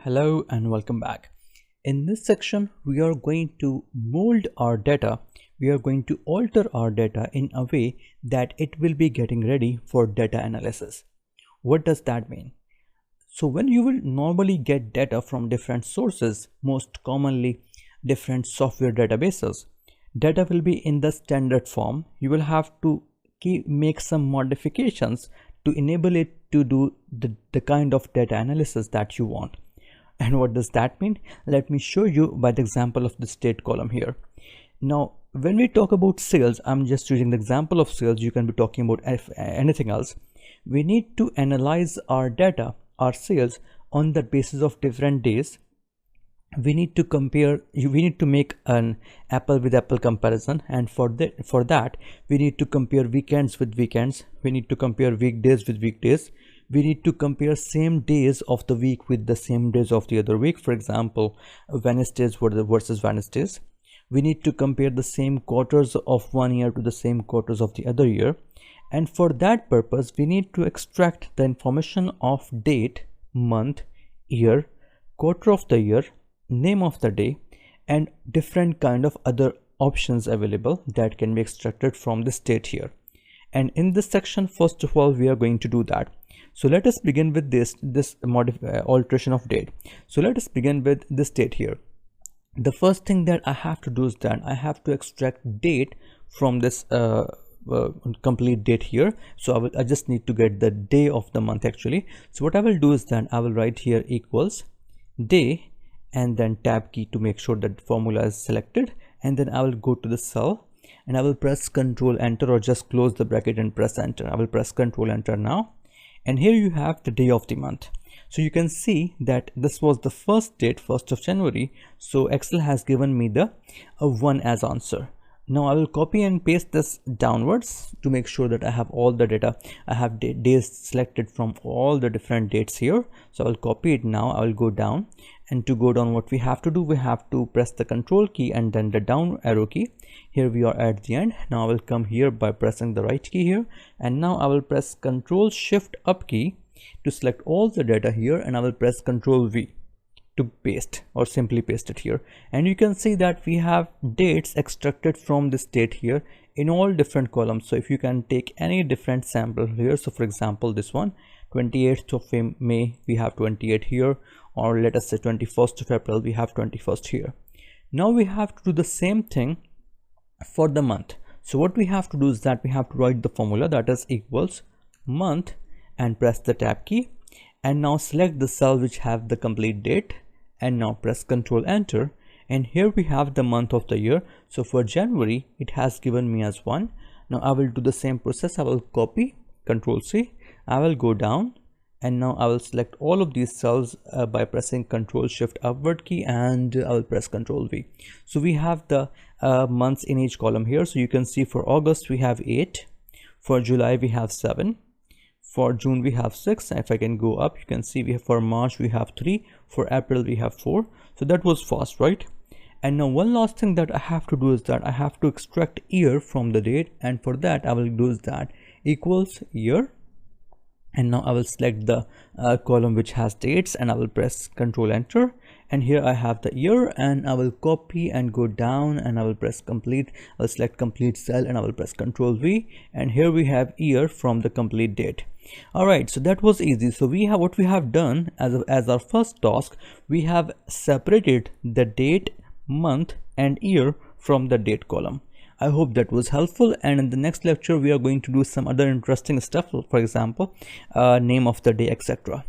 Hello and welcome back. In this section, we are going to mold our data. We are going to alter our data in a way that it will be getting ready for data analysis. What does that mean? So when you will normally get data from different sources, most commonly different software databases, data will be in the standard form. You will have to make some modifications to enable it to do the kind of data analysis that you want. And what does that mean? Let me show you by the example of the state column here. Now, when we talk about sales, I'm just using the example of sales. You can be talking about anything else. We need to analyze our data, our sales, on the basis of different days. We need to compare, we need to make an apple with apple comparison, and for that we need to compare weekends with weekends. We need to compare weekdays with weekdays. We need to compare same days of the week with the same days of the other week. For example, Wednesdays versus Wednesdays. We need to compare the same quarters of one year to the same quarters of the other year. And for that purpose, we need to extract the information of date, month, year, quarter of the year, name of the day, and different kind of other options available that can be extracted from the state here. And in this section, first of all, we are going to do that. So let us begin with this alteration of date. So let us begin with this date here. The first thing that I have to do is that I have to extract date from this complete date here. So I just need to get the day of the month actually. So what I will do is that I will write here equals day and then tab key to make sure that formula is selected, and then I will go to the cell and I will press Ctrl Enter, or just close the bracket and press Enter. I will press Ctrl Enter now, and here you have the day of the month. So you can see that this was the first date, 1st of January. So Excel has given me the 1 as answer. Now I will copy and paste this downwards to make sure that I have all the data. I have days selected from all the different dates here. So I will copy it now. I will go down, and to go down, what we have to do, we have to press the Control key and then the down arrow key. Here we are at the end. Now I will come here by pressing the right key here, and now I will press Control Shift Up key to select all the data here, and I will press Control V to paste, or simply paste it here. And you can see that we have dates extracted from this date here in all different columns. So if you can take any different sample here, so for example this one, 28th of May, we have 28 here, or let us say 21st of April, we have 21st here. Now we have to do the same thing for the month. So what we have to do is that we have to write the formula, that is equals month, and press the tab key, and now select the cell which have the complete date, and now press Ctrl Enter, and here we have the month of the year. So for January, it has given me as 1. Now I will do the same process. I will copy, Ctrl C, I will go down, and now I will select all of these cells by pressing Ctrl Shift Upward key, and I will press Ctrl V. So we have the months in each column here. So you can see for August we have 8, for July we have 7, for June we have 6. If I can go up, you can see for March we have 3, for April we have 4. So that was fast, right? And now one last thing that I have to do is that I have to extract year from the date, and for that I will do is that equals year, and now I will select the column which has dates, and I will press Ctrl Enter, and here I have the year, and I will copy and go down, and I will press complete. I will select complete cell, and I will press Ctrl V, and here we have year from the complete date. All right, so that was easy. So we have, what we have done as our first task, we have separated the date, month, and year from the date column. I hope that was helpful, and in the next lecture we are going to do some other interesting stuff, for example name of the day, etc.